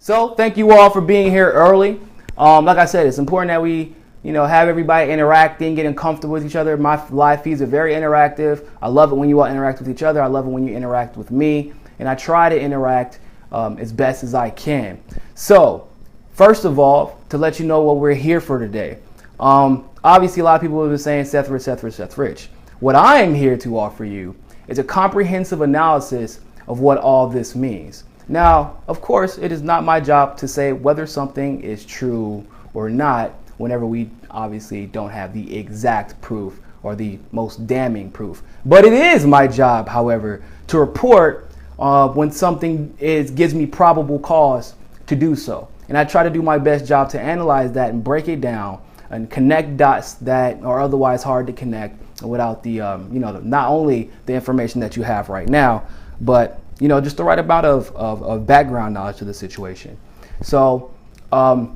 So thank you all for being here early. Like I said, it's important that we, have everybody interacting, getting comfortable with each other. My live feeds are very interactive. I love it when you all interact with each other. I love it when you interact with me. And I try to interact as best as I can. So first of all, to let you know what we're here for today. Obviously, a lot of people have been saying Seth Rich, Seth Rich, Seth Rich. What I am here to offer you is a comprehensive analysis of what all this means. Now, of course, it is not my job to say whether something is true or not whenever we obviously don't have the exact proof or the most damning proof. But it is my job, however, to report when something gives me probable cause to do so. And I try to do my best job to analyze that and break it down and connect dots that are otherwise hard to connect without the, not only the information that you have right now, but just the right amount of background knowledge to the situation. So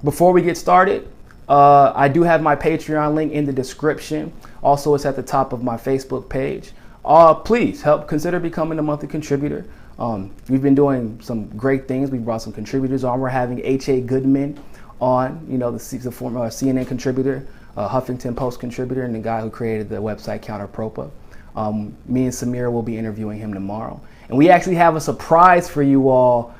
before we get started, I do have my Patreon link in the description. Also, it's at the top of my Facebook page. Please consider becoming a monthly contributor. We've been doing some great things. We brought some contributors on. We're having H.A. Goodman on, the former CNN contributor, Huffington Post contributor, and the guy who created the website Counterpropa. Me and Samira will be interviewing him tomorrow. And we actually have a surprise for you all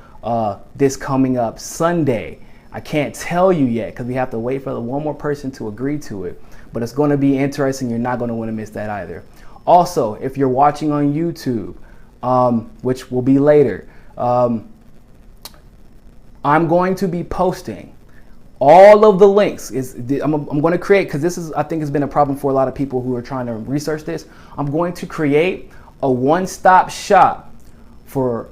this coming up Sunday. I can't tell you yet because we have to wait for one more person to agree to it. But it's going to be interesting. You're not going to want to miss that either. Also, if you're watching on YouTube, which will be later, I'm going to be posting all of the links. I'm going to create, because I think has been a problem for a lot of people who are trying to research this. I'm going to create a one-stop shop for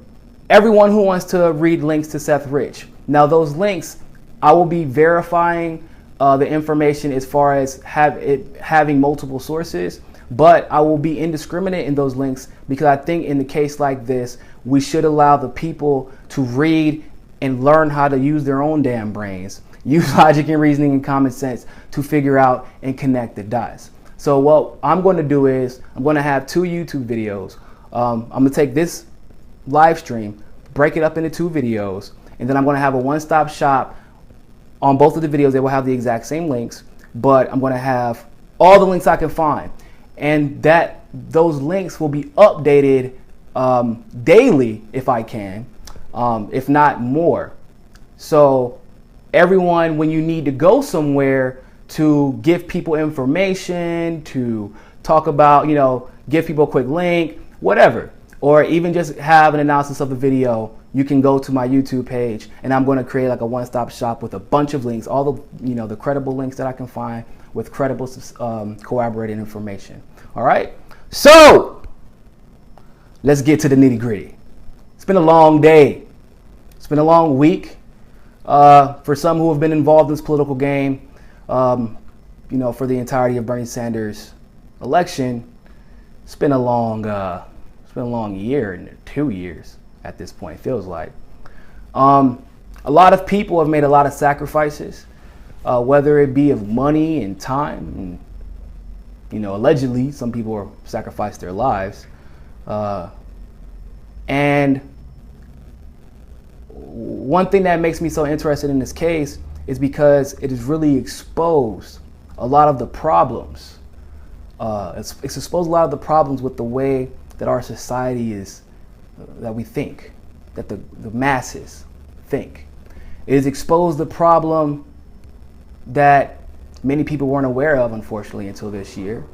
everyone who wants to read links to Seth Rich. Now, those links, I will be verifying the information as far as having multiple sources, but I will be indiscriminate in those links because I think in the case like this, we should allow the people to read and learn how to use their own damn brains, use logic and reasoning and common sense to figure out and connect the dots. So what I'm going to do is I'm going to have 2 YouTube videos. I'm going to take this live stream, break it up into 2 videos, and then I'm going to have a one-stop shop on both of the videos. They will have the exact same links, but I'm going to have all the links I can find, and those links will be updated daily if I can, if not more. So everyone, when you need to go somewhere to give people information, to talk about, give people a quick link, whatever, or even just have an analysis of the video, you can go to my YouTube page, and I'm going to create like a one-stop shop with a bunch of links, all the, the credible links that I can find with credible corroborated information. All right. So let's get to the nitty-gritty. It's been a long day. It's been a long week. For some who have been involved in this political game, for the entirety of Bernie Sanders' election, it's been a long year and 2 years at this point, it feels like. A lot of people have made a lot of sacrifices, whether it be of money and time. And, allegedly, some people have sacrificed their lives. And one thing that makes me so interested in this case is because it has really exposed a lot of the problems. It's exposed a lot of the problems with the way that our society is, that we think, that the masses think. It has exposed the problem that many people weren't aware of, unfortunately, until this year,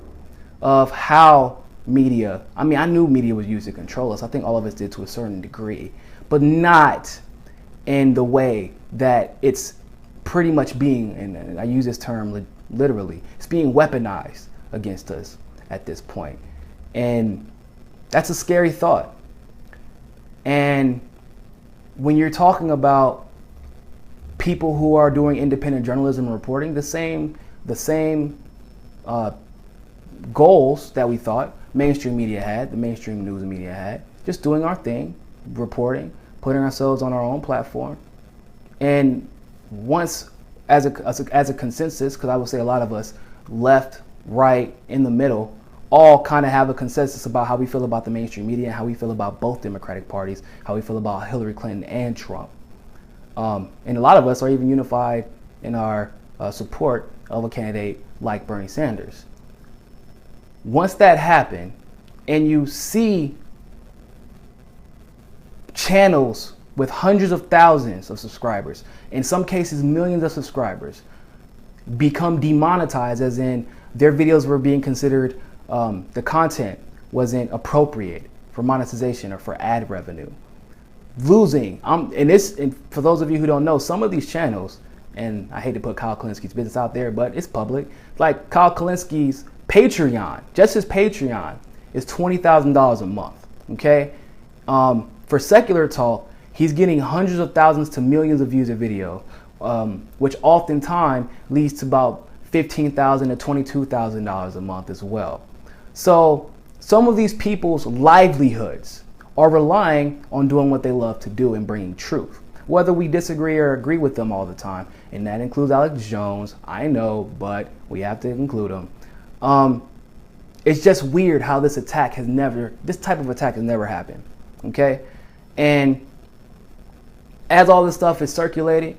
of how media, I knew media was used to control us. I think all of us did to a certain degree, but not in the way that it's pretty much being, and I use this term literally, it's being weaponized against us at this point. And that's a scary thought. And when you're talking about people who are doing independent journalism and reporting, the same goals that we thought mainstream media had, the mainstream news media had, just doing our thing, reporting, putting ourselves on our own platform. And once, as a consensus, because I would say a lot of us, left, right, in the middle, all kind of have a consensus about how we feel about the mainstream media, how we feel about both Democratic parties, how we feel about Hillary Clinton and Trump. And a lot of us are even unified in our support of a candidate like Bernie Sanders. Once that happened, and you see channels with hundreds of thousands of subscribers, in some cases millions of subscribers, become demonetized, as in their videos were being considered, the content wasn't appropriate for monetization or for ad revenue. Losing, and for those of you who don't know, some of these channels, and I hate to put Kyle Kalinski's business out there, but it's public, like Kyle Kalinski's Patreon, just his Patreon is $20,000 a month, okay? For Secular Talk, he's getting hundreds of thousands to millions of views a video, which oftentimes leads to about $15,000 to $22,000 a month as well. So some of these people's livelihoods are relying on doing what they love to do and bringing truth, whether we disagree or agree with them all the time. And that includes Alex Jones. I know, but we have to include him. It's just weird how this type of attack has never happened. Okay. And as all this stuff is circulating,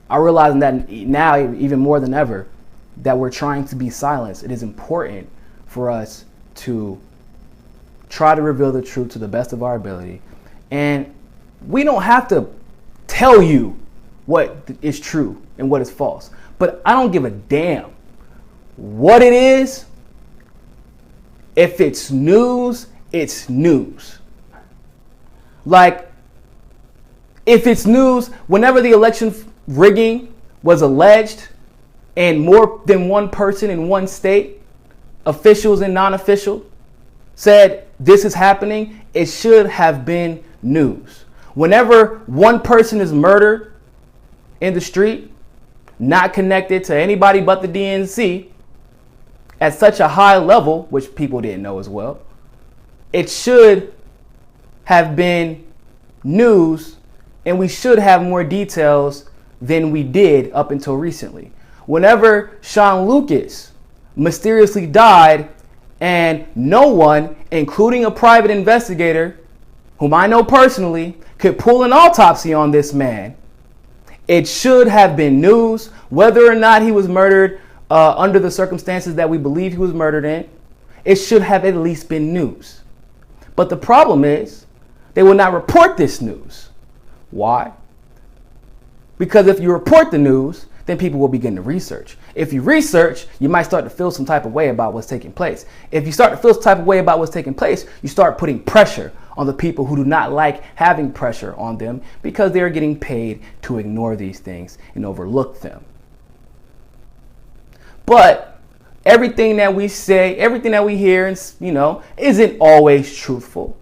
I'm realizing that now, even more than ever, that we're trying to be silenced. It is important for us to try to reveal the truth to the best of our ability. And we don't have to tell you what is true and what is false. But I don't give a damn what it is. If it's news, it's news. Like, if it's news, whenever the election rigging was alleged and more than one person in one state, officials and non-official, said this is happening, it should have been news. Whenever one person is murdered in the street, not connected to anybody but the DNC, at such a high level, which people didn't know as well, it should have been news, and we should have more details than we did up until recently. Whenever Sean Lucas mysteriously died and no one, including a private investigator, whom I know personally, could pull an autopsy on this man, it should have been news. Whether or not he was murdered under the circumstances that we believe he was murdered in, it should have at least been news. But the problem is, they will not report this news. Why? Because if you report the news, then people will begin to research. If you research, you might start to feel some type of way about what's taking place. If you start to feel some type of way about what's taking place, you start putting pressure on the people who do not like having pressure on them, because they are getting paid to ignore these things and overlook them. But everything that we say, everything that we hear, isn't always truthful.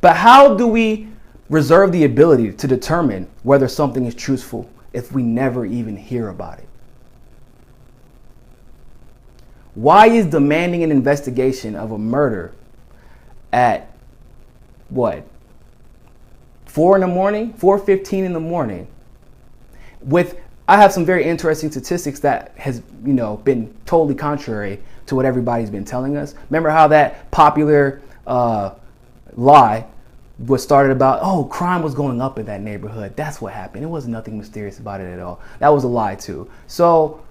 But how do we reserve the ability to determine whether something is truthful if we never even hear about it? Why is demanding an investigation of a murder at 4 in the morning, 4:15 in the morning? I have some very interesting statistics that has, been totally contrary to what everybody's been telling us. Remember how that popular lie was started about, crime was going up in that neighborhood. That's what happened. It wasn't nothing mysterious about it at all. That was a lie too. So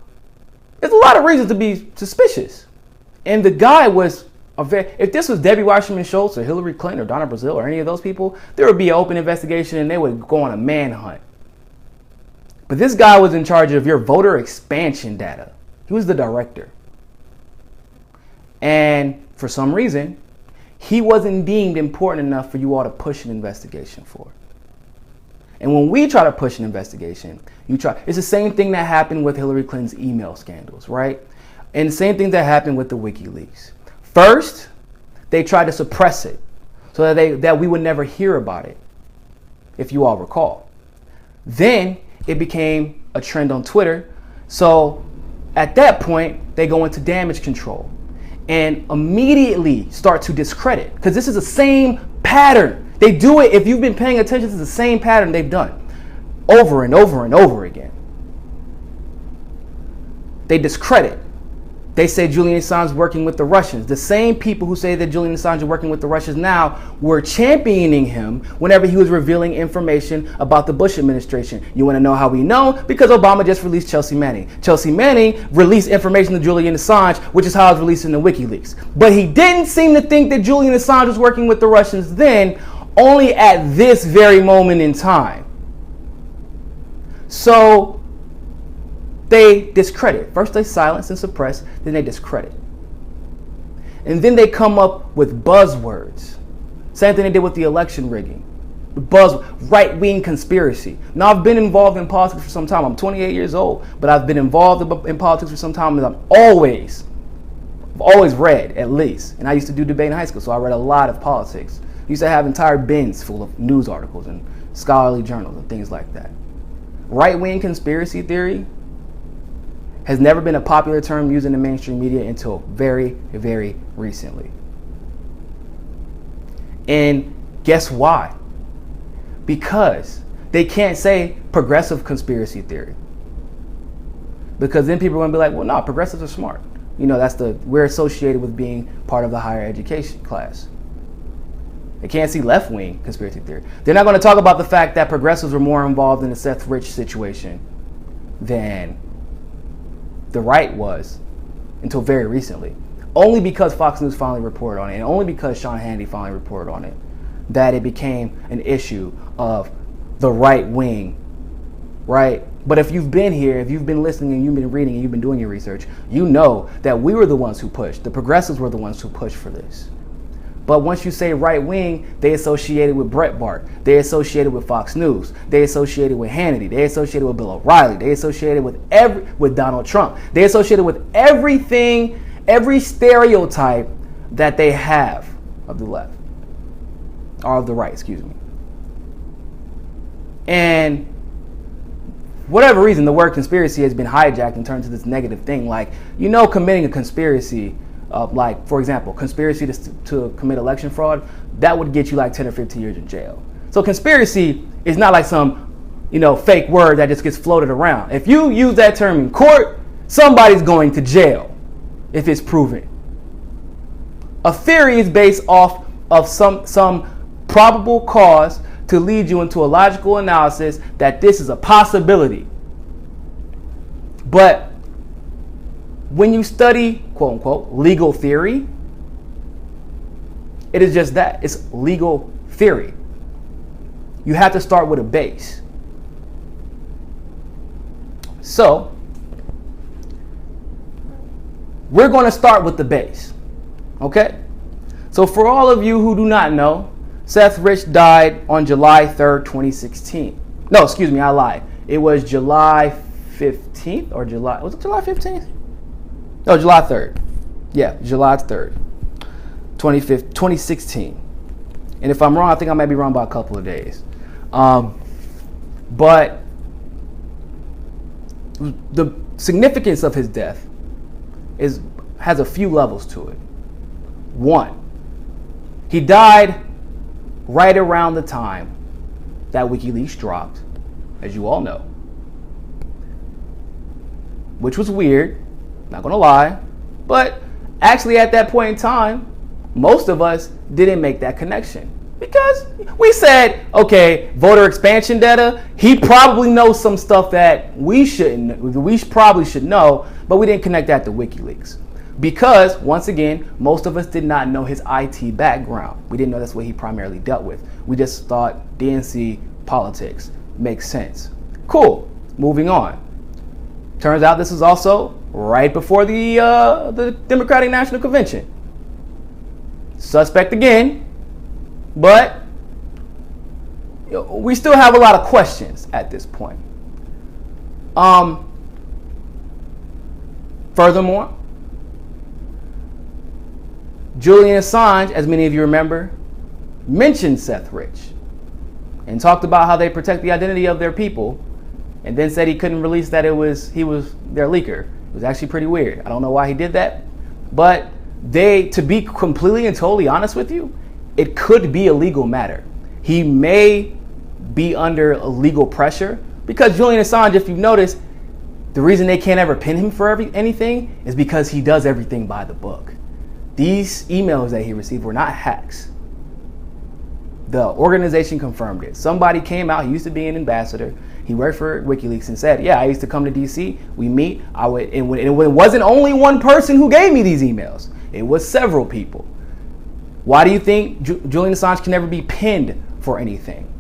there's a lot of reasons to be suspicious. And the guy was if this was Debbie Wasserman Schultz or Hillary Clinton or Donna Brazile or any of those people, there would be an open investigation and they would go on a manhunt. But this guy was in charge of your voter expansion data. He was the director. And for some reason, he wasn't deemed important enough for you all to push an investigation for. And when we try to push an investigation, it's the same thing that happened with Hillary Clinton's email scandals, right? And the same thing that happened with the WikiLeaks. First, they tried to suppress it so that we would never hear about it, if you all recall. Then it became a trend on Twitter. So at that point, they go into damage control and immediately start to discredit, because this is the same pattern. They do it, if you've been paying attention, to the same pattern they've done over and over and over again. They discredit They say Julian Assange is working with the Russians. The same people who say that Julian Assange is working with the Russians now were championing him whenever he was revealing information about the Bush administration. You want to know how we know? Because Obama just released Chelsea Manning. Chelsea Manning released information to Julian Assange, which is how it's released in the WikiLeaks. But he didn't seem to think that Julian Assange was working with the Russians then, only at this very moment in time. So they discredit. First they silence and suppress, then they discredit. And then they come up with buzzwords. Same thing they did with the election rigging. Right-wing conspiracy. Now, I've been involved in politics for some time. I'm 28 years old, but I've been involved in politics for some time, and I've always read, at least. And I used to do debate in high school, so I read a lot of politics. I used to have entire bins full of news articles and scholarly journals and things like that. Right-wing conspiracy theory has never been a popular term used in the mainstream media until very, very recently. And guess why? Because they can't say progressive conspiracy theory. Because then people are going to be like, well, no, progressives are smart. You know, we're associated with being part of the higher education class. They can't see left-wing conspiracy theory. They're not going to talk about the fact that progressives were more involved in the Seth Rich situation than the right was until very recently. Only because Fox News finally reported on it, and only because Sean Hannity finally reported on it, that it became an issue of the right wing, right? But if you've been here, if you've been listening and you've been reading and you've been doing your research, you know that we were the ones who pushed. The progressives were the ones who pushed for this. But once you say right wing, they associated with Breitbart. They associated with Fox News. They associated with Hannity. They associated with Bill O'Reilly. They associated with Donald Trump. They associated with everything, every stereotype that they have of the left. Or of the right, excuse me. And whatever reason, the word conspiracy has been hijacked and turned to this negative thing. Like, you know, committing a conspiracy, like, for example, conspiracy to commit election fraud, that would get you like 10 or 15 years in jail. So conspiracy is not like some, you know, fake word that just gets floated around. If you use that term in court, somebody's going to jail if it's proven. A theory is based off of some probable cause to lead you into a logical analysis that this is a possibility. But when you study, quote unquote, legal theory, it is just that. It's legal theory. You have to start with a base. So, we're going to start with the base. Okay? So for all of you who do not know, Seth Rich died on July 3rd, 2016. No, excuse me, I lied. It was July 15th or July, was it July 15th? No, July 3rd. Yeah, July 3rd, 2016. And if I'm wrong, I think I might be wrong by a couple of days. But the significance of his death has a few levels to it. One, he died right around the time that WikiLeaks dropped, as you all know. Which was weird, not gonna lie. But actually at that point in time, most of us didn't make that connection. Because we said, okay, voter expansion data, he probably knows some stuff that we probably should know, but we didn't connect that to WikiLeaks. Because, once again, most of us did not know his IT background. We didn't know that's what he primarily dealt with. We just thought DNC politics makes sense. Cool, moving on. Turns out this was also right before the Democratic National Convention. Suspect again, but we still have a lot of questions at this point. Furthermore, Julian Assange, as many of you remember, mentioned Seth Rich and talked about how they protect the identity of their people, and then said he couldn't release that he was their leaker. It was actually pretty weird. I don't know why he did that, but to be completely and totally honest with you, it could be a legal matter. He may be under a legal pressure because Julian Assange, if you've noticed, The reason they can't ever pin him for anything is because he does everything by the book. These emails that he received were not hacks. The organization confirmed it. Somebody came out, he used to be an ambassador. He worked for WikiLeaks and said, yeah, I used to come to DC, we meet. It wasn't only one person who gave me these emails. It was several people. Why do you think Julian Assange can never be pinned for anything?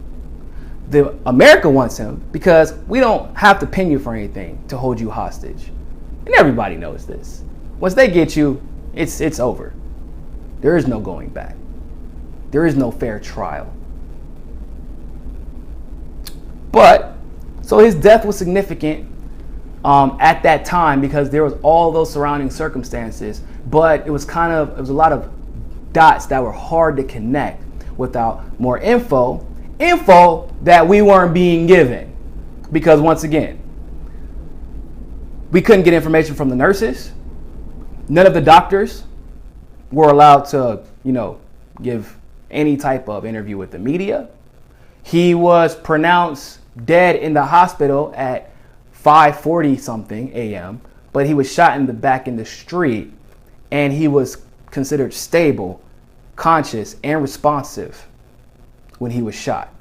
America wants him because we don't have to pin you for anything to hold you hostage. And everybody knows this. Once they get you, it's over. There is no going back. There is no fair trial. But, so his death was significant at that time because there was all those surrounding circumstances, but it was a lot of dots that were hard to connect without more info that we weren't being given. Because once again, we couldn't get information from the nurses. None of the doctors were allowed to, give any type of interview with the media. He was pronounced dead in the hospital at 5:40 something a.m., but he was shot in the back in the street, and he was considered stable, conscious, and responsive when he was shot.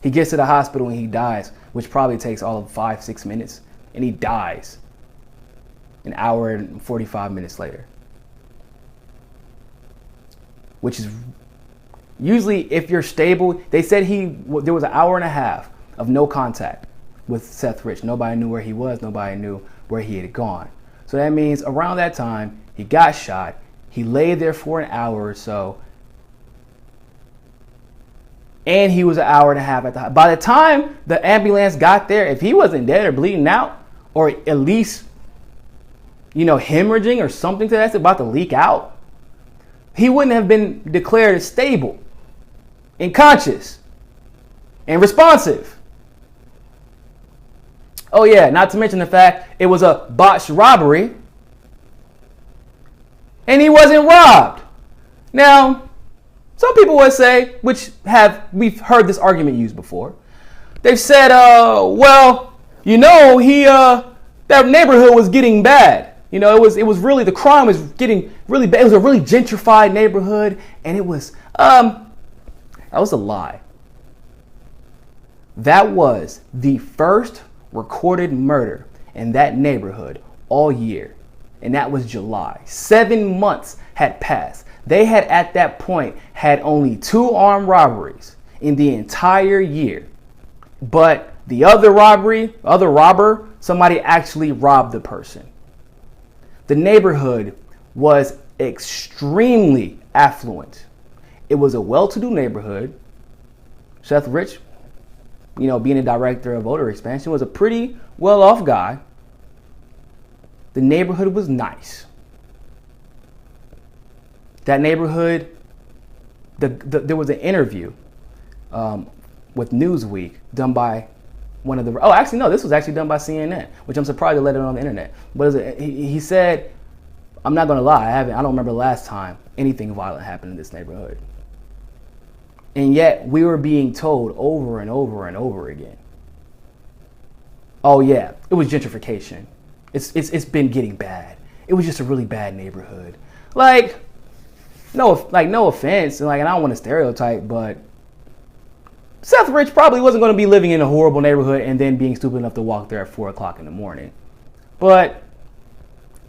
He gets to the hospital and he dies, which probably takes all of 5-6 minutes, and he dies an hour and 45 minutes later. Which is usually, if you're stable, they said there was an hour and a half of no contact with Seth Rich. Nobody knew where he was. Nobody knew where he had gone. So that means around that time, he got shot. He lay there for an hour or so. And he was an hour and a half at the hospital. By the time the ambulance got there, if he wasn't dead or bleeding out, or at least, hemorrhaging or something that's about to leak out, he wouldn't have been declared as stable and conscious and responsive. Oh yeah, not to mention the fact it was a botched robbery and he wasn't robbed. Now, some people would say, we've heard this argument used before. They've said, that neighborhood was getting bad. It was really, the crime was getting really bad. It was a really gentrified neighborhood, and that was a lie. That was the first recorded murder in that neighborhood all year, and that was July. 7 months had passed. They had, at that point, had only 2 armed robberies in the entire year. But the other robber, somebody actually robbed the person. The neighborhood was extremely affluent. It was a well-to-do neighborhood. Seth Rich, being a director of voter expansion, was a pretty well-off guy. The neighborhood was nice. That neighborhood, there was an interview with Newsweek done by one of the, this was actually done by CNN, which I'm surprised they let it on the internet. But he said, I'm not going to lie, I don't remember the last time anything violent happened in this neighborhood. And yet we were being told over and over and over again, oh yeah, it was gentrification. It's been getting bad. It was just a really bad neighborhood. No offense, and I don't want to stereotype, but Seth Rich probably wasn't going to be living in a horrible neighborhood and then being stupid enough to walk there at 4 o'clock in the morning. But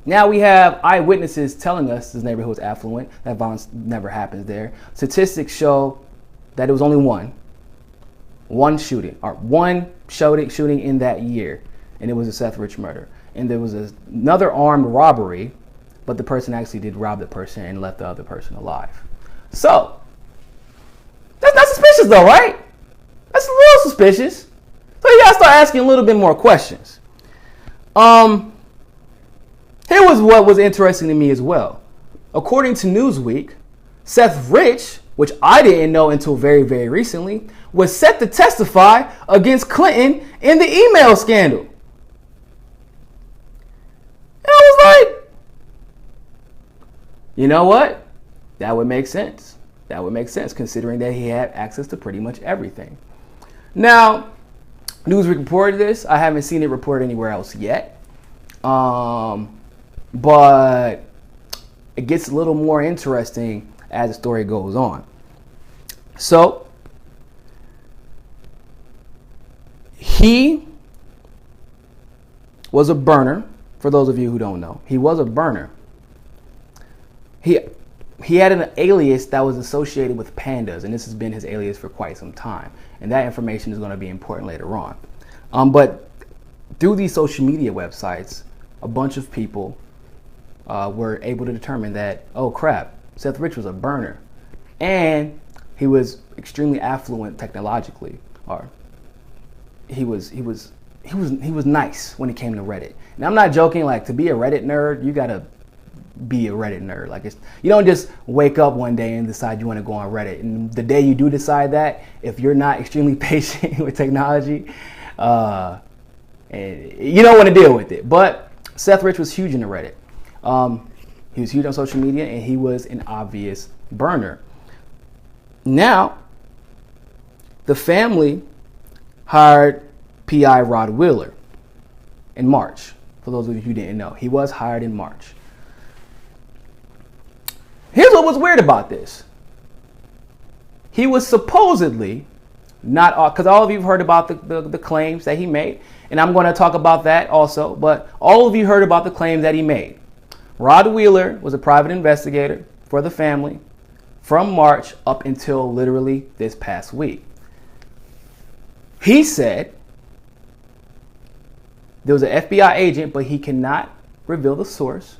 now we have eyewitnesses telling us this neighborhood was affluent, that violence never happens there. Statistics show that it was only one shooting in that year, and it was a Seth Rich murder. And there was another armed robbery, but the person actually did rob the person and left the other person alive. So, that's not suspicious though, right? That's a little suspicious. So you gotta start asking a little bit more questions. Here was what was interesting to me as well. According to Newsweek, Seth Rich, which I didn't know until very, very recently, was set to testify against Clinton in the email scandal. And I was like, you know what? That would make sense. That would make sense considering that he had access to pretty much everything. Now, Newsweek reported this. I haven't seen it reported anywhere else yet. But it gets a little more interesting as the story goes on. So he was a burner. For those of you who don't know, he was a burner. He had an alias that was associated with pandas, and this has been his alias for quite some time. And that information is going to be important later on. But through these social media websites, a bunch of people were able to determine that, oh crap, Seth Rich was a burner, and he was extremely affluent technologically, or he was nice when it came to Reddit. And I'm not joking. Like, to be a Reddit nerd, you gotta be a Reddit nerd. Like, you don't just wake up one day and decide you want to go on Reddit. And the day you do decide that, if you're not extremely patient with technology, and you don't want to deal with it. But Seth Rich was huge in the Reddit. He was huge on social media, and he was an obvious burner. Now, the family hired P.I. Rod Wheeler in March. For those of you who didn't know, he was hired in March. Here's what was weird about this. He was supposedly not, because all of you have heard about the claims that he made, and I'm going to talk about that also, but all of you heard about the claims that he made. Rod Wheeler was a private investigator for the family from March up until literally this past week. He said there was an FBI agent, but he cannot reveal the source.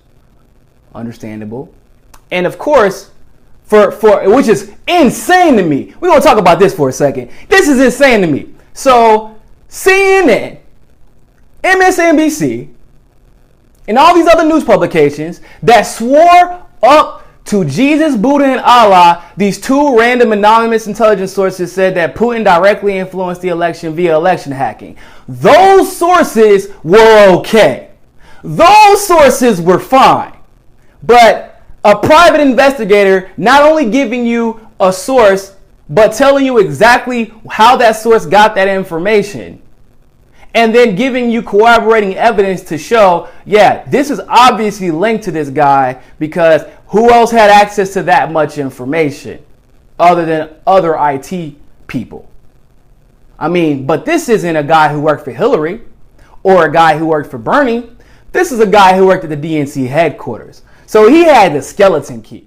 Understandable. And of course, for which is insane to me. We're going to talk about this for a second. This is insane to me. So CNN, MSNBC, and all these other news publications that swore up to Jesus, Buddha, and Allah, these two random anonymous intelligence sources said that Putin directly influenced the election via election hacking. Those sources were okay. Those sources were fine. But a private investigator not only giving you a source, but telling you exactly how that source got that information, and then giving you corroborating evidence to show, yeah, this is obviously linked to this guy, because who else had access to that much information other than other IT people? I mean, but this isn't a guy who worked for Hillary or a guy who worked for Bernie. This is a guy who worked at the DNC headquarters. So he had the skeleton key.